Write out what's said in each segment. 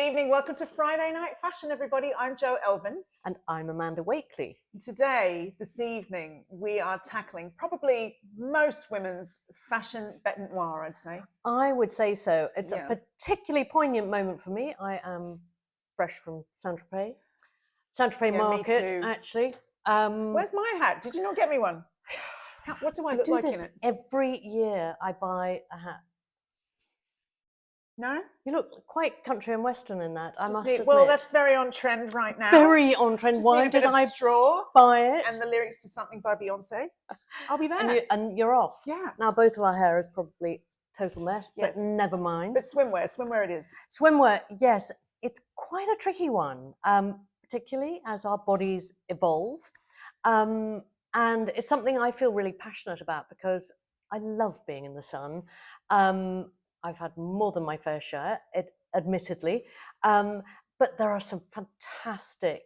evening. Welcome to Friday Night Fashion, everybody. I'm Jo Elvin. And I'm Amanda Wakeley. Today, this evening, we are tackling probably most women's fashion bête noire, I'd say. I would say so. It's a particularly poignant moment for me. I am fresh from Saint-Tropez market, actually. Where's my hat? Did you not get me one? What do I look like in it? Every year I buy a hat. No? You look quite country and western in that, I must admit. Well, that's very on trend right now. Very on trend. Why did I buy it? And the lyrics to something by Beyonce. I'll be there. And you're off. Yeah. Now, both of our hair is probably total mess, but never mind. But swimwear it is. Swimwear, yes. It's quite a tricky one, particularly as our bodies evolve. And it's something I feel really passionate about because I love being in the sun. I've had more than my fair share, admittedly, but there are some fantastic,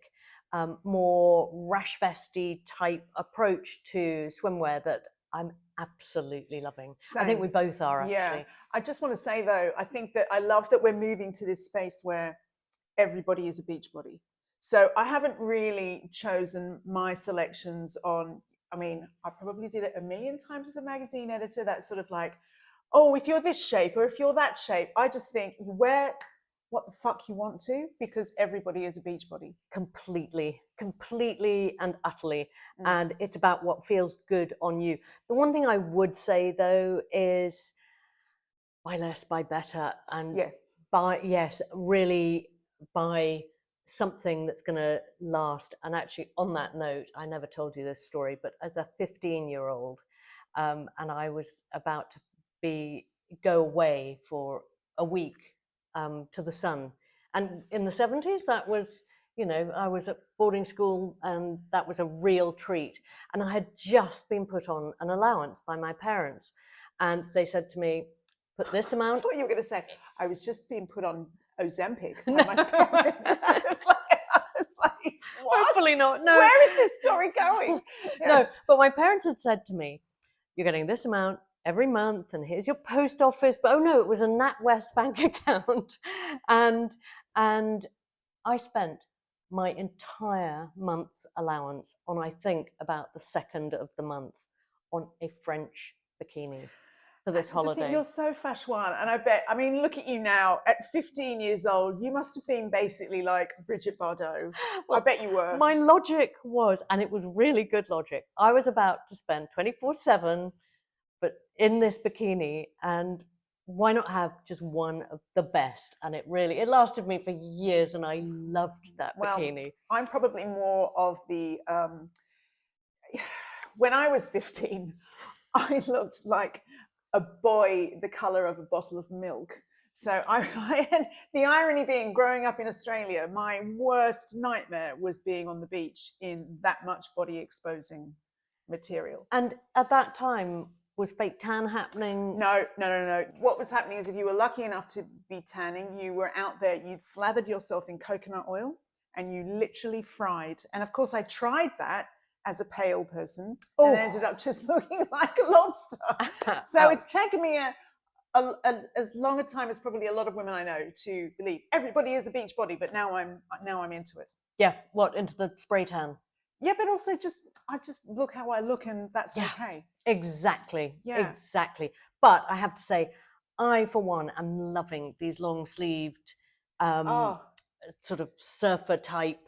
more rash vesty type approach to swimwear that I'm absolutely loving. Same. I think we both are, actually. Yeah. I just want to say, though, I think that I love that we're moving to this space where everybody is a beach body. So I haven't really chosen my selections on, I mean, I probably did it a million times as a magazine editor. That's sort of like, oh, if you're this shape or if you're that shape. I just think you wear what the fuck you want to because everybody is a beach body. Completely and utterly. And it's about what feels good on you. The one thing I would say, though, is buy less, buy better. And really buy something that's going to last. And actually, on that note, I never told you this story, but as a 15-year-old, and I was about to go away for a week to the sun. And in the 70s, that was, you know, I was at boarding school and that was a real treat. And I had just been put on an allowance by my parents. And they said to me, put this amount. I thought you were going to say, I was just being put on Ozempic by my parents. I was like, what? Hopefully not. No. Where is this story going? Yes. No, but my parents had said to me, you're getting this amount every month, and here's your post office. But oh no, it was a NatWest bank account, and I spent my entire month's allowance on, I think, about the second of the month on a French bikini for this holiday. You're so fashwan, and I mean, look at you now at 15 years old. You must have been basically like Brigitte Bardot. Well, I bet you were. My logic was, and it was really good logic, I was about to spend 24/7 but in this bikini, and why not have just one of the best? And it lasted me for years, and I loved that bikini. I'm probably more of the, when I was 15, I looked like a boy the colour of a bottle of milk. So the irony being, growing up in Australia, my worst nightmare was being on the beach in that much body exposing material. And at that time, was fake tan happening? No. What was happening is if you were lucky enough to be tanning, you were out there, you'd slathered yourself in coconut oil and you literally fried. And of course, I tried that as a pale person and ended up just looking like a lobster. So it's taken me as long a time as probably a lot of women I know to believe everybody is a beach body, but now I'm into it. Yeah, into the spray tan? Yeah, but also I just look how I look, and that's okay. Exactly. Yeah. Exactly. But I have to say, I, for one, am loving these long-sleeved, sort of surfer type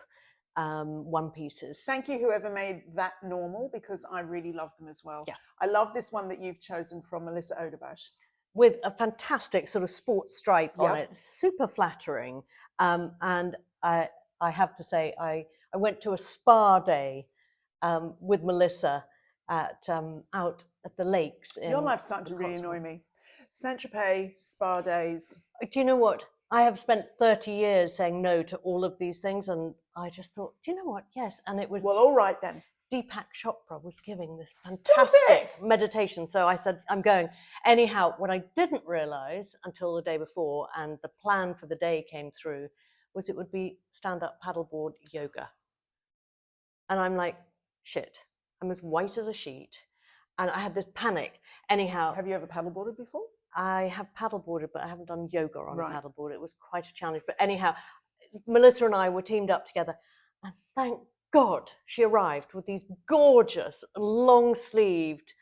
one pieces. Thank you, whoever made that normal, because I really love them as well. Yeah. I love this one that you've chosen from Melissa Odabash. With a fantastic sort of sports stripe on it, super flattering. And I have to say, I went to a spa day with Melissa out at the lakes. Your life's starting to really annoy me. Saint-Tropez, spa days. Do you know what? I have spent 30 years saying no to all of these things, and I just thought, do you know what? Yes, and it was... Well, all right then. Deepak Chopra was giving this fantastic meditation, so I said, I'm going. Anyhow, what I didn't realise until the day before, and the plan for the day came through, was it would be stand-up paddleboard yoga. And I'm like, shit, I'm as white as a sheet. And I had this panic. Anyhow. Have you ever paddleboarded before? I have paddleboarded, but I haven't done yoga on Right. a paddleboard. It was quite a challenge. But anyhow, Melissa and I were teamed up together, and thank God she arrived with these gorgeous, long-sleeved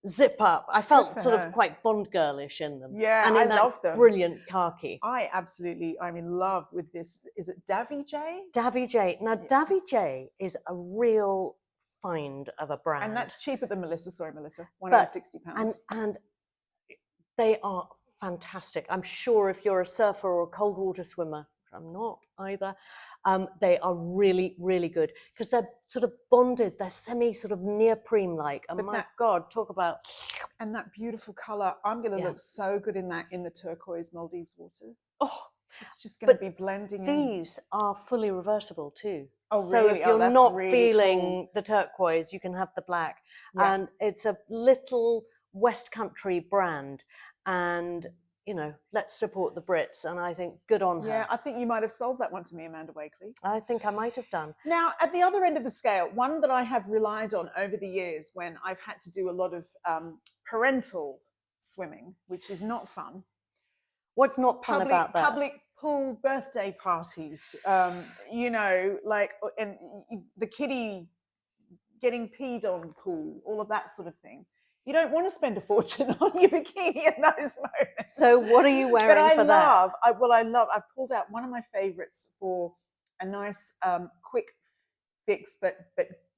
zip up. I felt for sort her. of quite Bond girlish in them. Yeah, and in I that love them. brilliant khaki. I'm in love with this. Is it Davvy J? Davvy J. Now, Davvy J is a real find of a brand. And that's cheaper than Melissa. Sorry, Melissa. But- £160. And they are fantastic. I'm sure if you're a surfer or a cold water swimmer, I'm not either, they are really, really good because they're sort of bonded. They're semi sort of neoprene-like. And But my that- God, talk about... And that beautiful colour. I'm going to Yeah. look so good in that in the turquoise Maldives water. Oh, It's just going to But be blending in. these are fully reversible too. Oh, So really? if Oh, you're that's not really feeling cool. the turquoise, you can have the black. Yeah. And it's a little West Country brand. And, you know, let's support the Brits. And I think good on her. Yeah, I think you might have sold that one to me, Amanda Wakeley. I think I might have done. Now, at the other end of the scale, one that I have relied on over the years when I've had to do a lot of parental swimming, which is not fun. What's not fun about that? Public pool birthday parties, you know, like, and the kiddie getting peed on pool, all of that sort of thing. You don't want to spend a fortune on your bikini in those moments. So what are you wearing for that? I pulled out one of my favorites for a nice quick fix, but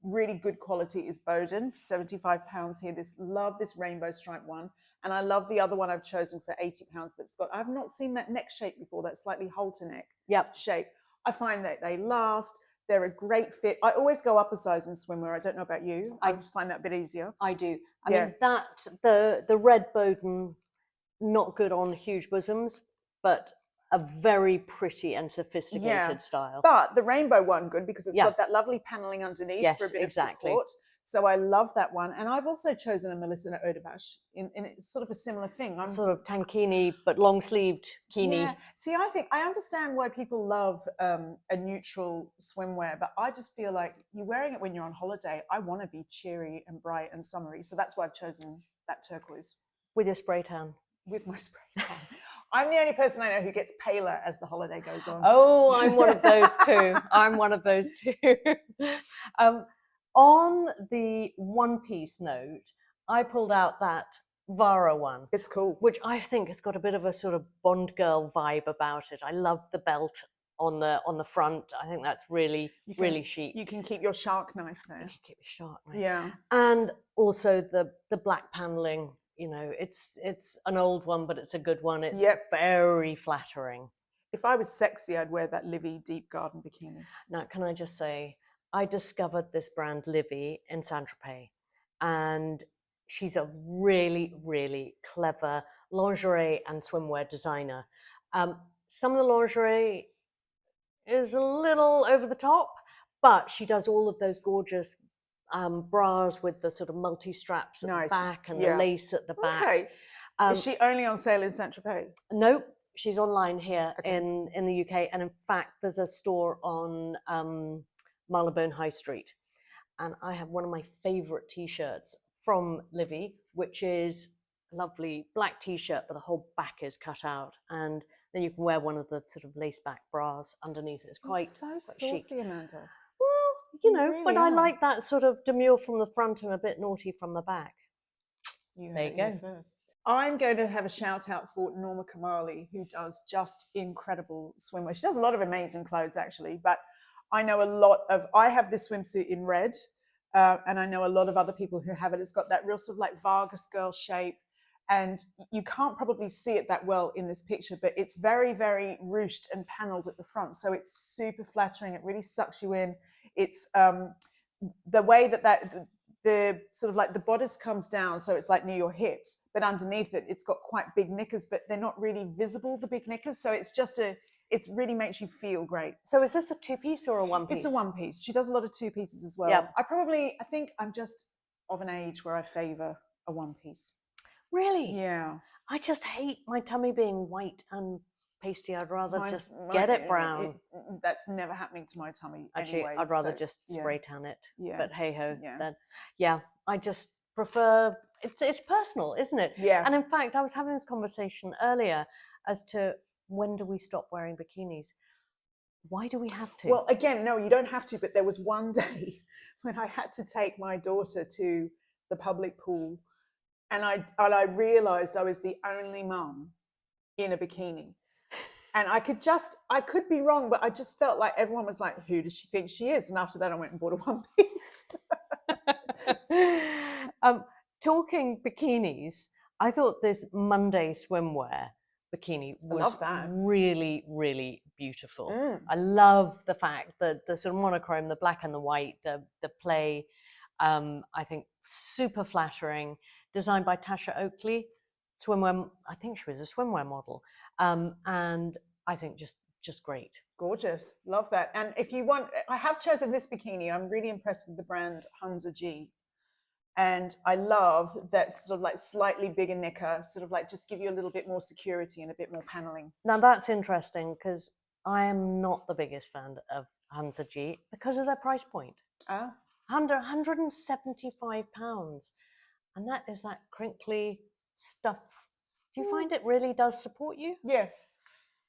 really good quality is Boden for £75 here. Love this rainbow stripe one. And I love the other one I've chosen for £80 that's got, I've not seen that neck shape before, that slightly halter neck shape. I find that they last. They're a great fit. I always go up a size in swimwear. I don't know about you. I just find that a bit easier. I do. I mean, the red Boden, not good on huge bosoms, but a very pretty and sophisticated style. But the rainbow one, good, because it's got that lovely paneling underneath for a bit of support. So I love that one. And I've also chosen a Melissa Odabash in it's sort of a similar thing. Sort of tankini, but long-sleeved kini. Yeah. See, I understand why people love a neutral swimwear, but I just feel like you're wearing it when you're on holiday. I want to be cheery and bright and summery. So that's why I've chosen that turquoise. With your spray tan. With my spray tan. I'm the only person I know who gets paler as the holiday goes on. Oh, I'm one of those too. I'm one of those too. On the one-piece note, I pulled out that Vaara one. It's cool. Which I think has got a bit of a sort of Bond girl vibe about it. I love the belt on the front. I think that's really chic. You can keep your shark knife there. You can keep your shark knife. Yeah. And also the black paneling. You know, it's an old one, but it's a good one. It's very flattering. If I was sexy, I'd wear that Livy deep garden bikini. Now, can I just say, I discovered this brand Livy in Saint-Tropez, and she's a really, really clever lingerie and swimwear designer. Some of the lingerie is a little over the top, but she does all of those gorgeous bras with the sort of multi-straps at the back and the lace at the back. Okay. Is she only on sale in Saint-Tropez? Nope. She's online here in the UK. And in fact, there's a store on Marylebone High Street. And I have one of my favourite T-shirts from Livy, which is a lovely black T-shirt, but the whole back is cut out. And then you can wear one of the sort of lace back bras underneath. It's quite saucy, chic. Amanda. Well, you know, really but I are. like that sort of demure from the front and a bit naughty from the back. There you go. First. I'm going to have a shout out for Norma Kamali, who does just incredible swimwear. She does a lot of amazing clothes, actually, but I know I have this swimsuit in red, and I know a lot of other people who have it. It's got that real sort of like Vargas girl shape, and you can't probably see it that well in this picture, but it's very, very ruched and paneled at the front. So it's super flattering. It really sucks you in. It's the way that the sort of like the bodice comes down, so it's like near your hips, but underneath it's got quite big knickers, but they're not really visible, the big knickers. So it really makes you feel great. So is this a two-piece or a one-piece? It's a one-piece. She does a lot of two pieces as well. Yep. I think I'm just of an age where I favour a one-piece. Really? Yeah. I just hate my tummy being white and pasty. I'd rather just get it brown. That's never happening to my tummy. Actually, anyway, I'd rather just spray tan it. Yeah. But hey ho. Yeah. Then, yeah, I just prefer. It's personal, isn't it? Yeah. And in fact, I was having this conversation earlier as to when do we stop wearing bikinis? Why do we have to? Well, again, no, you don't have to. But there was one day when I had to take my daughter to the public pool, and I realized I was the only mum in a bikini. And I could be wrong, but I just felt like everyone was like, who does she think she is? And after that, I went and bought a one piece. Talking bikinis, I thought this Monday swimwear bikini was really, really beautiful. I love the fact that the sort of monochrome, the black and the white, the play, I think super flattering, designed by Tasha Oakley, swimwear. I think she was a swimwear model, and I think just great. Gorgeous, love that. And if you want, I have chosen this bikini. I'm really impressed with the brand Hunza G. And I love that sort of like slightly bigger knicker, sort of like just give you a little bit more security and a bit more paneling. Now that's interesting because I am not the biggest fan of Hunza G because of their price point. Under £175. And that is that crinkly stuff. Do you find it really does support you? Yeah,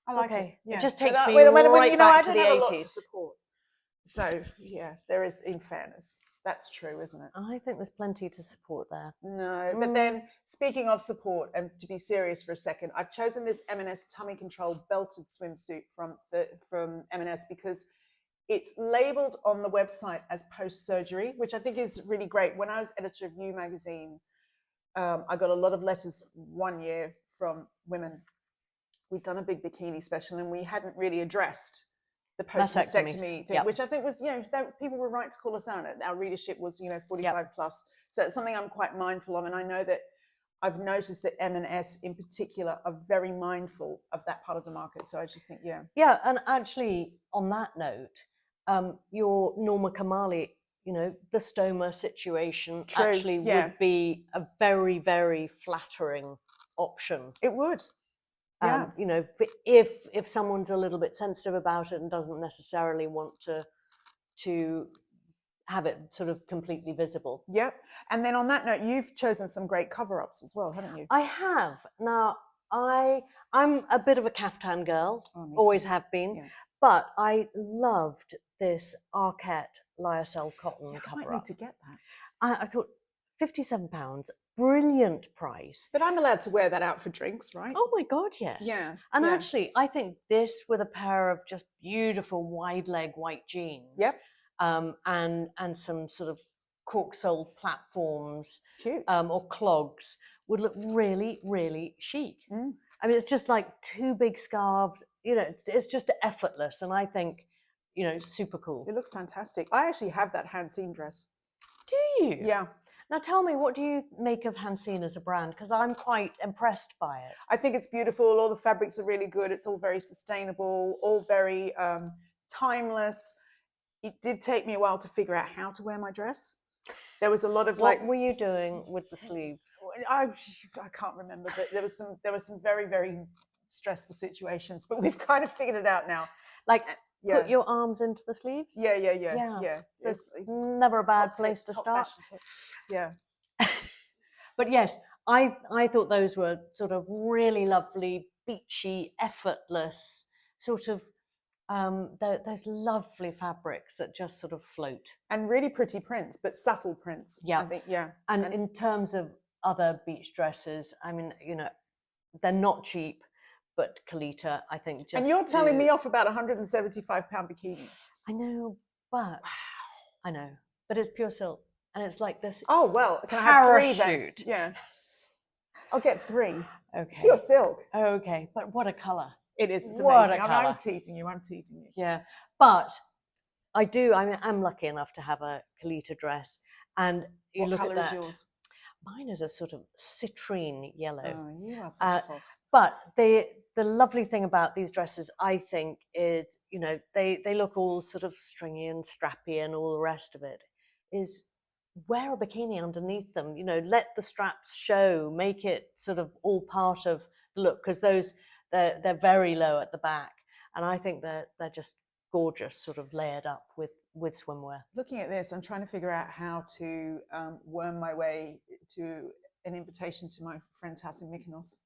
I like it. Yeah. It just takes me right back to the 80s. A lot to support. So yeah, there is, in fairness. That's true, isn't it? I think there's plenty to support there. No, but then speaking of support, and to be serious for a second, I've chosen this M&S tummy control belted swimsuit from M&S because it's labeled on the website as post surgery, which I think is really great. When I was editor of You magazine, I got a lot of letters one year from women. We'd done a big bikini special and we hadn't really addressed the post-mastectomy thing, which I think was, people were right to call us out. Our readership was, 45 plus. So it's something I'm quite mindful of. And I know that I've noticed that M&S in particular are very mindful of that part of the market. So I just think, Yeah, and actually on that note, your Norma Kamali, the stoma situation actually would be a very, very flattering option. It would. Yeah. If someone's a little bit sensitive about it and doesn't necessarily want to have it sort of completely visible. Yep. And then on that note, you've chosen some great cover-ups as well, haven't you? I have. Now, I'm a bit of a caftan girl, always have been, but I loved this Arket lycell cotton cover-up. I might need to get that. I thought £57, brilliant price. But I'm allowed to wear that out for drinks, right? Oh my God, yes. Yeah. And actually, I think this with a pair of just beautiful wide leg white jeans. Yep. And some sort of cork-soled platforms. Cute. Or clogs would look really, really chic. I mean, it's just like two big scarves. It's just effortless. And I think, super cool. It looks fantastic. I actually have that Hansine dress. Do you? Yeah. Now tell me, what do you make of Hansine as a brand? Because I'm quite impressed by it. I think it's beautiful. All the fabrics are really good. It's all very sustainable, all very timeless. It did take me a while to figure out how to wear my dress. There was a lot of What were you doing with the sleeves? I can't remember, but there was some very, very stressful situations. But we've kind of figured it out now. Like put your arms into the sleeves? Yeah. So it's never a bad place to start. Yeah. But yes, I thought those were sort of really lovely, beachy, effortless, sort of those lovely fabrics that just sort of float. And really pretty prints, but subtle prints. Yeah. I think, And in terms of other beach dresses, I mean, they're not cheap, but Kalita, I think just... And you're telling me off about £175 bikini. I know, but... I know, but it's pure silk. And it's like this... Oh, well, can parachute. I have 3 then? Yeah. I'll get 3. Okay. Pure silk. Okay, but what a colour. It is. It's What amazing. a colour. I'm teasing you. Yeah, but I'm lucky enough to have a Kalita dress, and you what look colour at that. Is yours? Mine is a sort of citrine yellow. Oh, you are such a fox. But the lovely thing about these dresses, I think, is they look all sort of stringy and strappy and all the rest of it. Is wear a bikini underneath them. Let the straps show, make it sort of all part of the look, because they're very low at the back, and I think they're just gorgeous, sort of layered up with with swimwear. Looking at this, I'm trying to figure out how to worm my way to an invitation to my friend's house in Mykonos.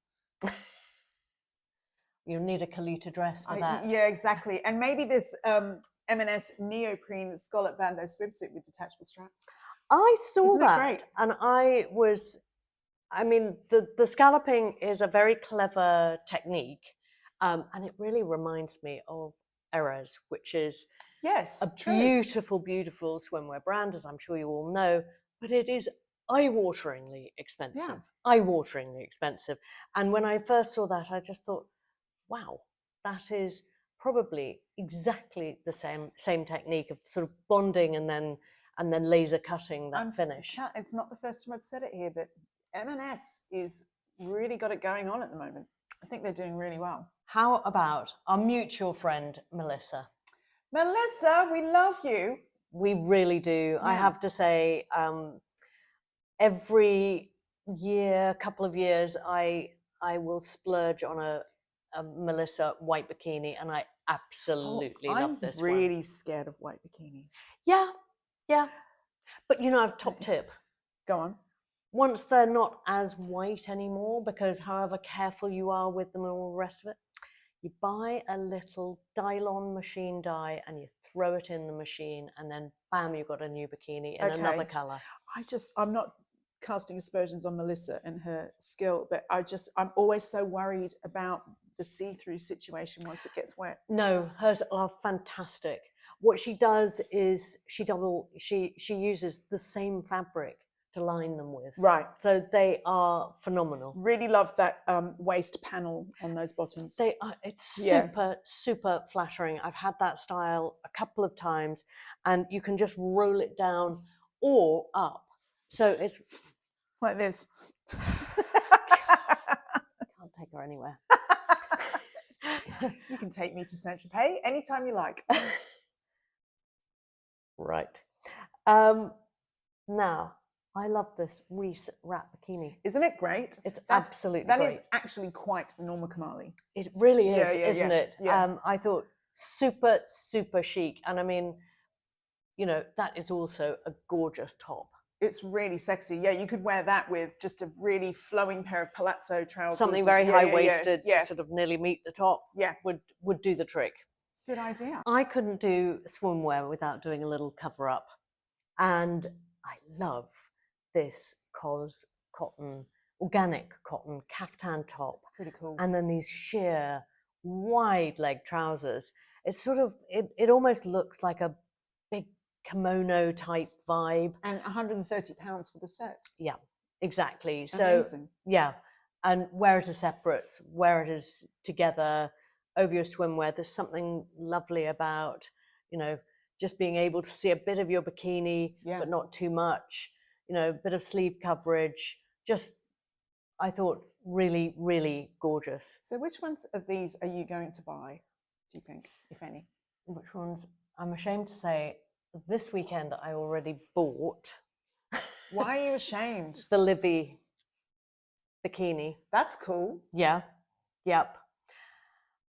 You need a Kalita dress for that. Yeah, exactly. And maybe this M&S neoprene scallop bandeau swimsuit with detachable straps. I saw Isn't it that, great? and I mean, the scalloping is a very clever technique, and it really reminds me of Erez, which is a beautiful, beautiful swimwear brand, as I'm sure you all know, but it is eye-wateringly expensive. Eye-wateringly expensive. And when I first saw that, I just thought, wow, that is probably exactly the same technique of sort of bonding and then laser cutting that finish. It's not the first time I've said it here, but M&S is really got it going on at the moment. I think they're doing really well. How about our mutual friend, Melissa? Melissa, we love you. We really do. Yeah. I have to say, every year, couple of years, I will splurge on a Melissa white bikini, and I absolutely love this one. I'm really scared of white bikinis. Yeah. But you know, I've top tip. Go on. Once they're not as white anymore, because however careful you are with them and all the rest of it, you buy a little Dylon machine dye and you throw it in the machine, and then bam, you've got a new bikini in another colour. I'm not casting aspersions on Melissa and her skill, but I'm always so worried about the see-through situation once it gets wet. No, hers are fantastic. What she does is she uses the same fabric to line them with. Right. So they are phenomenal. Really love that waist panel on those bottoms. They are, it's super, super flattering. I've had that style a couple of times, and you can just roll it down or up. So it's like this. Can't take her anywhere. You can take me to Saint-Tropez anytime you like. Right. Now, I love this Reese wrap bikini. Isn't it great? It's absolutely great. That is actually quite Norma Kamali. It really is, isn't it? Yeah. I thought super, super chic. And I mean, you know, that is also a gorgeous top. It's really sexy. Yeah, you could wear that with just a really flowing pair of palazzo trousers. Something very high-waisted to sort of nearly meet the top would do the trick. Good idea. I couldn't do swimwear without doing a little cover-up. And I love this COS cotton, organic cotton caftan top. It's pretty cool. And then these sheer wide leg trousers. It's sort of, it almost looks like a big kimono type vibe. And £130 for the set. Yeah, exactly. Amazing. So yeah, and wear it as separates, wear it as together over your swimwear. There's something lovely about, you know, just being able to see a bit of your bikini, but not too much, you know, a bit of sleeve coverage. Just, I thought, really, really gorgeous. So which ones of these are you going to buy, do you think, if any? Which ones? I'm ashamed to say, this weekend I already bought. Why are you ashamed? The Livy bikini. That's cool. Yeah. Yep.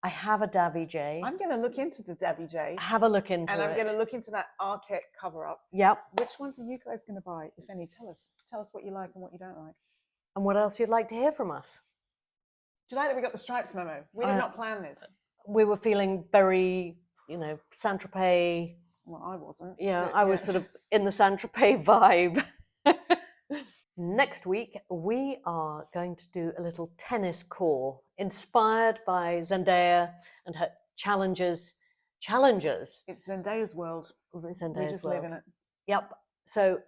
I have a Davvy J. I'm going to look into the Davvy J. Have a look into it. And I'm going to look into that Arket cover-up. Yep. Which ones are you guys going to buy, if any? Tell us. Tell us what you like and what you don't like. And what else you'd like to hear from us? Do you like that we got the stripes memo? We did not plan this. We were feeling very, you know, Saint-Tropez. Well, I wasn't. Yeah, I was sort of in the Saint-Tropez vibe. Next week, we are going to do a little tennis core inspired by Zendaya and her challenges. It's Zendaya's world. We just live in it. Yep. So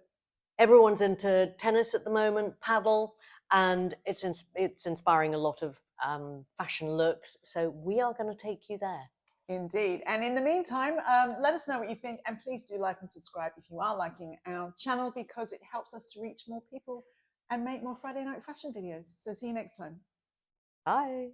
everyone's into tennis at the moment, paddle, and it's inspiring a lot of fashion looks. So we are going to take you there. Indeed. And in the meantime, let us know what you think, and please do like and subscribe if you are liking our channel, because it helps us to reach more people and make more Friday night fashion videos. So see you next time. Bye.